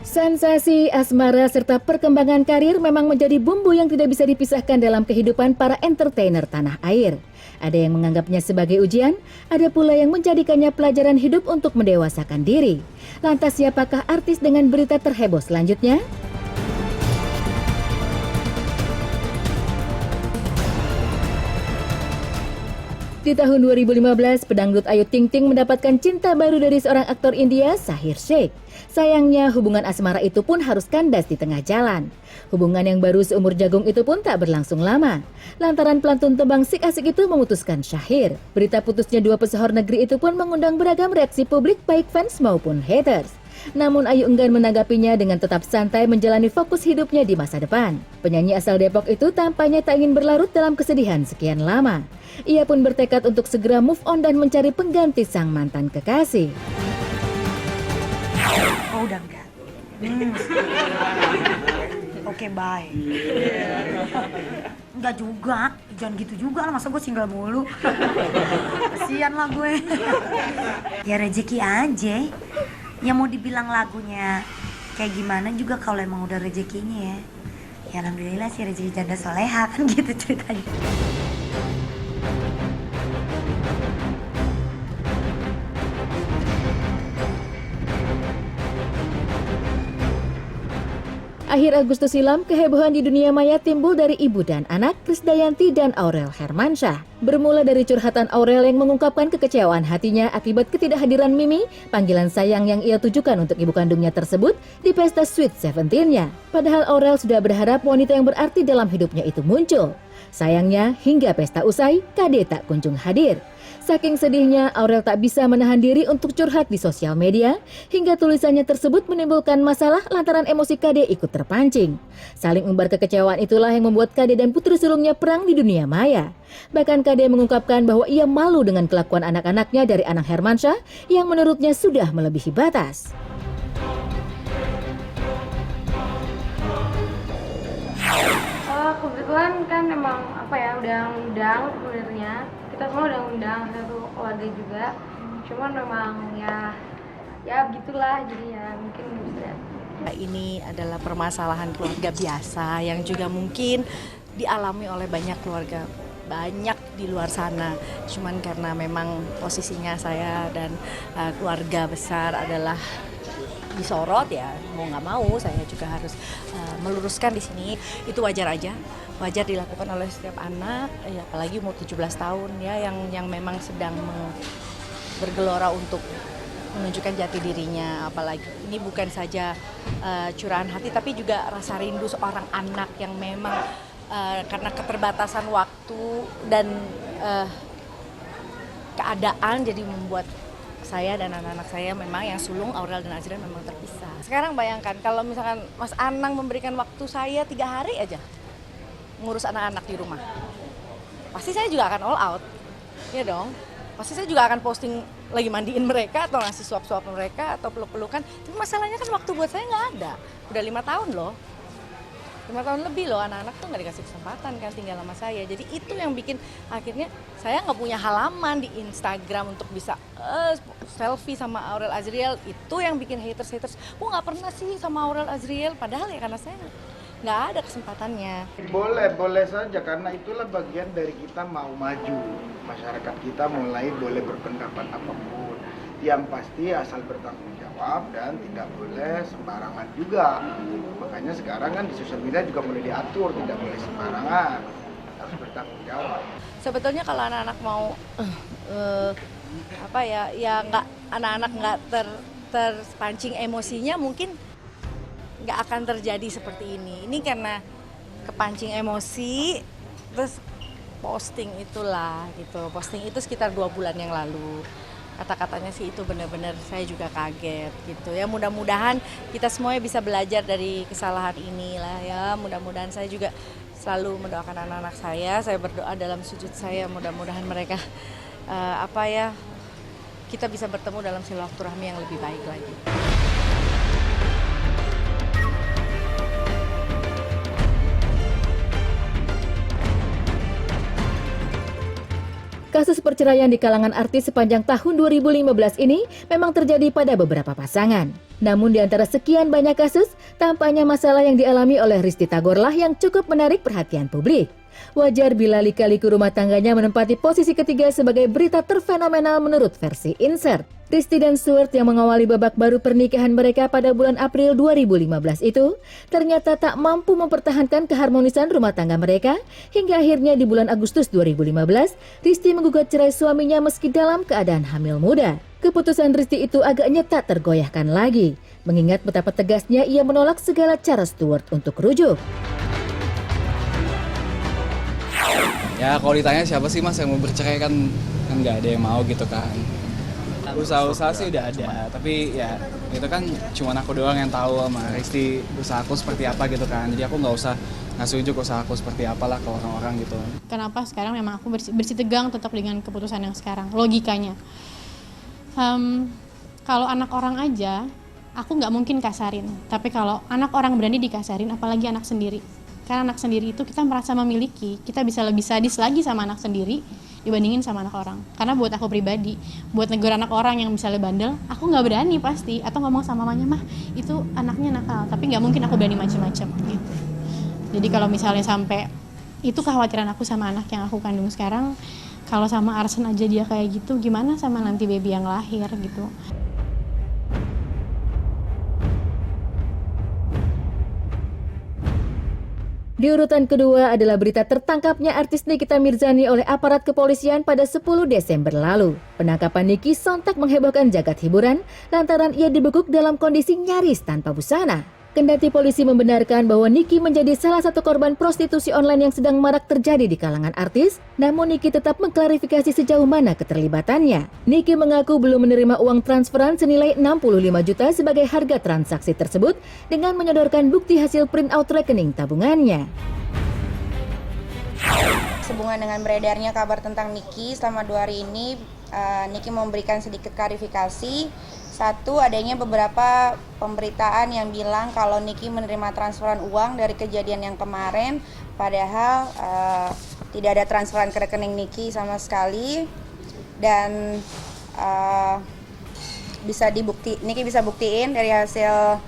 Sensasi, asmara, serta perkembangan karir memang menjadi bumbu yang tidak bisa dipisahkan dalam kehidupan para entertainer tanah air. Ada yang menganggapnya sebagai ujian, ada pula yang menjadikannya pelajaran hidup untuk mendewasakan diri. Lantas siapakah artis dengan berita terheboh selanjutnya? Di tahun 2015, pedangdut Ayu Ting Ting mendapatkan cinta baru dari seorang aktor India, Shahir Sheikh. Sayangnya, hubungan asmara itu pun harus kandas di tengah jalan. Hubungan yang baru seumur jagung itu pun tak berlangsung lama. Lantaran pelantun tembang Sik Asik itu memutuskan Shahir. Berita putusnya dua pesohor negeri itu pun mengundang beragam reaksi publik baik fans maupun haters. Namun Ayu enggan menanggapinya dengan tetap santai menjalani fokus hidupnya di masa depan. Penyanyi asal Depok itu tampaknya tak ingin berlarut dalam kesedihan sekian lama. Ia pun bertekad untuk segera move on dan mencari pengganti sang mantan kekasih. Oh udah enggak? Oke, bye. Enggak juga, jangan gitu juga lah, masa gue single mulu. Kasian lah gue. Ya rezeki aja. Ya mau dibilang lagunya kayak gimana juga kalau emang udah rezekinya ya. Ya alhamdulillah sih rezeki janda soleha kan gitu ceritanya. Akhir Agustus silam, kehebohan di dunia maya timbul dari ibu dan anak, Krisdayanti dan Aurel Hermansyah. Bermula dari curhatan Aurel yang mengungkapkan kekecewaan hatinya akibat ketidakhadiran Mimi, panggilan sayang yang ia tujukan untuk ibu kandungnya tersebut di pesta Sweet Seventeen-nya. Padahal Aurel sudah berharap wanita yang berarti dalam hidupnya itu muncul. Sayangnya, hingga pesta usai, Kade tak kunjung hadir. Saking sedihnya, Aurel tak bisa menahan diri untuk curhat di sosial media, hingga tulisannya tersebut menimbulkan masalah lantaran emosi Kade ikut terpancing. Saling umbar kekecewaan itulah yang membuat Kade dan putri sulungnya perang di dunia maya. Bahkan Kade mengungkapkan bahwa ia malu dengan kelakuan anak-anaknya dari Anang Hermansyah yang menurutnya sudah melebihi batas. Kebetulan kan emang udah undang sebenarnya. Kita semua udah undang satu keluarga juga. Cuman memang ya begitulah, jadi ya mungkin bisa. Ini adalah permasalahan keluarga biasa yang juga mungkin dialami oleh banyak keluarga banyak di luar sana. Cuman karena memang posisinya saya dan keluarga besar adalah disorot, ya mau nggak mau saya juga harus meluruskan di sini. Itu wajar aja, wajar dilakukan oleh setiap anak, ya, apalagi umur 17 tahun ya yang memang sedang bergelora untuk menunjukkan jati dirinya. Apalagi ini bukan saja curahan hati, tapi juga rasa rindu seorang anak yang memang karena keterbatasan waktu dan keadaan jadi membuat saya dan anak-anak saya memang yang sulung Aurel dan Azriel memang terpisah. Sekarang bayangkan kalau misalkan Mas Anang memberikan waktu saya 3 hari aja ngurus anak-anak di rumah, pasti saya juga akan all out, ya dong. Pasti saya juga akan posting lagi mandiin mereka atau ngasih suap-suap mereka atau peluk-pelukan. Tapi masalahnya kan waktu buat saya nggak ada. Udah 5 tahun loh. 5 tahun lebih loh, anak-anak tuh nggak dikasih kesempatan kan tinggal sama saya. Jadi itu yang bikin akhirnya saya nggak punya halaman di Instagram untuk bisa selfie sama Aurel Azriel. Itu yang bikin haters, kok nggak pernah sih sama Aurel Azriel? Padahal ya karena saya nggak ada kesempatannya. Boleh saja, karena itulah bagian dari kita mau maju. Masyarakat kita mulai boleh berpendapat apapun. Yang pasti asal bertanggung jawab dan tidak boleh sembarangan juga. Makanya sekarang kan di sosial media juga mulai diatur, tidak boleh sembarangan, harus bertanggung jawab. Sebetulnya kalau anak-anak mau nggak, anak-anak nggak terpancing emosinya, mungkin nggak akan terjadi seperti ini. Ini karena kepancing emosi, terus posting itulah gitu. Posting itu sekitar 2 bulan yang lalu. Kata-katanya sih itu benar-benar saya juga kaget gitu ya. Mudah-mudahan kita semuanya bisa belajar dari kesalahan ini lah ya. Mudah-mudahan saya juga selalu mendoakan anak-anak saya. Saya berdoa dalam sujud saya, mudah-mudahan mereka kita bisa bertemu dalam silaturahmi yang lebih baik lagi. kasus perceraian di kalangan artis sepanjang tahun 2015 ini memang terjadi pada beberapa pasangan. Namun di antara sekian banyak kasus, tampaknya masalah yang dialami oleh Risty Tagor lah yang cukup menarik perhatian publik. Wajar bila lika-liku rumah tangganya menempati posisi ketiga sebagai berita terfenomenal menurut versi Insert. Risty dan Stuart yang mengawali babak baru pernikahan mereka pada bulan April 2015 itu ternyata tak mampu mempertahankan keharmonisan rumah tangga mereka hingga akhirnya di bulan Agustus 2015 Risty menggugat cerai suaminya meski dalam keadaan hamil muda. Keputusan Risty itu agaknya tak tergoyahkan lagi, mengingat betapa tegasnya ia menolak segala cara Stuart untuk rujuk. Ya kalau ditanya siapa sih mas yang mau bercerai kan nggak ada yang mau gitu kan. Usaha-usaha sih udah ada, tapi ya itu kan cuma aku doang yang tahu sama Risty usaha aku seperti apa gitu kan. Jadi aku nggak usah ngasih unjuk usaha aku seperti apalah ke orang-orang gitu. Kenapa sekarang memang aku bersih tegang tetap dengan keputusan yang sekarang, logikanya. Kalau anak orang aja, aku nggak mungkin kasarin. Tapi kalau anak orang berani dikasarin, apalagi anak sendiri. Karena anak sendiri itu kita merasa memiliki, kita bisa lebih sadis lagi sama anak sendiri dibandingin sama anak orang. Karena buat aku pribadi, buat negur anak orang yang misalnya bandel, aku nggak berani pasti. Atau ngomong sama mamanya, mah itu anaknya nakal, tapi nggak mungkin aku berani macam-macam gitu. Jadi kalau misalnya sampai, itu kekhawatiran aku sama anak yang aku kandung sekarang. Kalau sama Arsen aja dia kayak gitu, gimana sama nanti baby yang lahir gitu. Di urutan kedua adalah berita tertangkapnya artis Nikita Mirzani oleh aparat kepolisian pada 10 Desember lalu. Penangkapan Niki sontak menghebohkan jagat hiburan lantaran ia dibekuk dalam kondisi nyaris tanpa busana. Kendati polisi membenarkan bahwa Niki menjadi salah satu korban prostitusi online yang sedang marak terjadi di kalangan artis, namun Niki tetap mengklarifikasi sejauh mana keterlibatannya. Niki mengaku belum menerima uang transferan senilai 65 juta sebagai harga transaksi tersebut dengan menyodorkan bukti hasil print out rekening tabungannya. Sehubungan dengan beredarnya kabar tentang Niki selama 2 hari ini, Niki memberikan sedikit klarifikasi. Satu, adanya beberapa pemberitaan yang bilang kalau Niki menerima transferan uang dari kejadian yang kemarin, padahal tidak ada transferan ke rekening Niki sama sekali. Dan Niki bisa buktiin dari hasil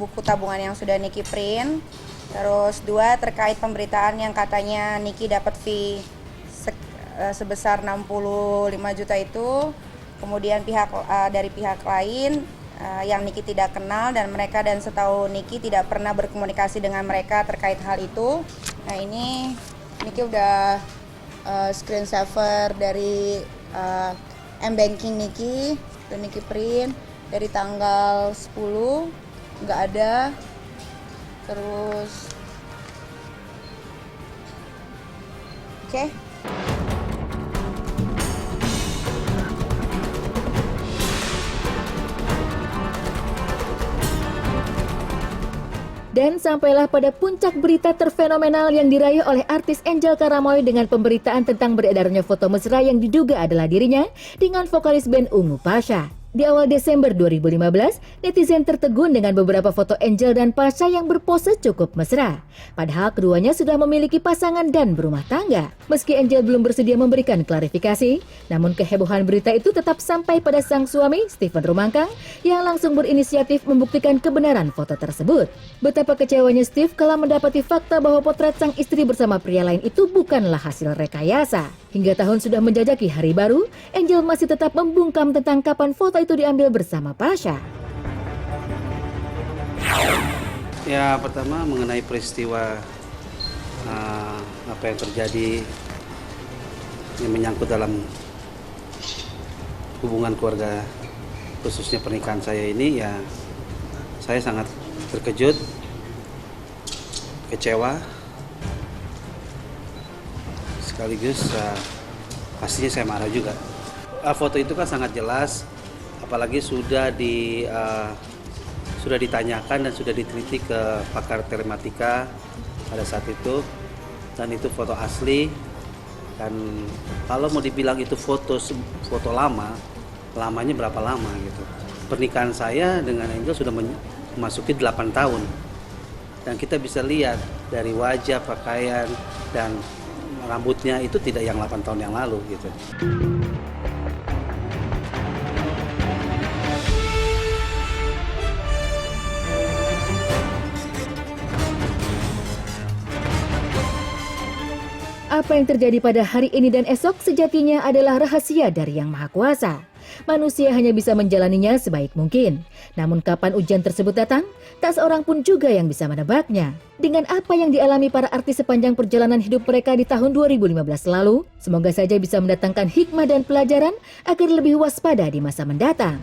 buku tabungan yang sudah Niki print. Terus 2, terkait pemberitaan yang katanya Niki dapat fee sebesar 65 juta itu, kemudian dari pihak lain yang Niki tidak kenal dan setahu Niki tidak pernah berkomunikasi dengan mereka terkait hal itu. Nah ini Niki udah screen saver dari M-Banking Niki, dan Niki print dari tanggal 10 nggak ada. Terus oke. Dan sampailah pada puncak berita terfenomenal yang diraih oleh artis Angel Karamoy dengan pemberitaan tentang beredarnya foto mesra yang diduga adalah dirinya dengan vokalis band Ungu Pasha. Di awal Desember 2015, netizen tertegun dengan beberapa foto Angel dan Pasha yang berpose cukup mesra. Padahal keduanya sudah memiliki pasangan dan berumah tangga. Meski Angel belum bersedia memberikan klarifikasi, namun kehebohan berita itu tetap sampai pada sang suami, Stephen Rumangkang, yang langsung berinisiatif membuktikan kebenaran foto tersebut. Betapa kecewanya Steve kala mendapati fakta bahwa potret sang istri bersama pria lain itu bukanlah hasil rekayasa. Hingga tahun sudah menjajaki hari baru, Angel masih tetap membungkam tentang kapan foto itu diambil bersama Pasha. Ya, pertama mengenai peristiwa apa yang terjadi yang menyangkut dalam hubungan keluarga, khususnya pernikahan saya ini, ya saya sangat terkejut, kecewa, sekaligus pastinya saya marah juga. Foto itu kan sangat jelas, apalagi sudah ditanyakan dan sudah diteliti ke pakar telematika pada saat itu, dan itu foto asli. Dan kalau mau dibilang itu foto lamanya berapa lama gitu. Pernikahan saya dengan Angel sudah memasuki 8 tahun, dan kita bisa lihat dari wajah, pakaian, dan rambutnya itu tidak yang 8 tahun yang lalu gitu. Apa yang terjadi pada hari ini dan esok sejatinya adalah rahasia dari Yang Maha Kuasa. Manusia hanya bisa menjalaninya sebaik mungkin. Namun kapan ujian tersebut datang, tak seorang pun juga yang bisa menebaknya. Dengan apa yang dialami para artis sepanjang perjalanan hidup mereka di tahun 2015 lalu, semoga saja bisa mendatangkan hikmah dan pelajaran agar lebih waspada di masa mendatang.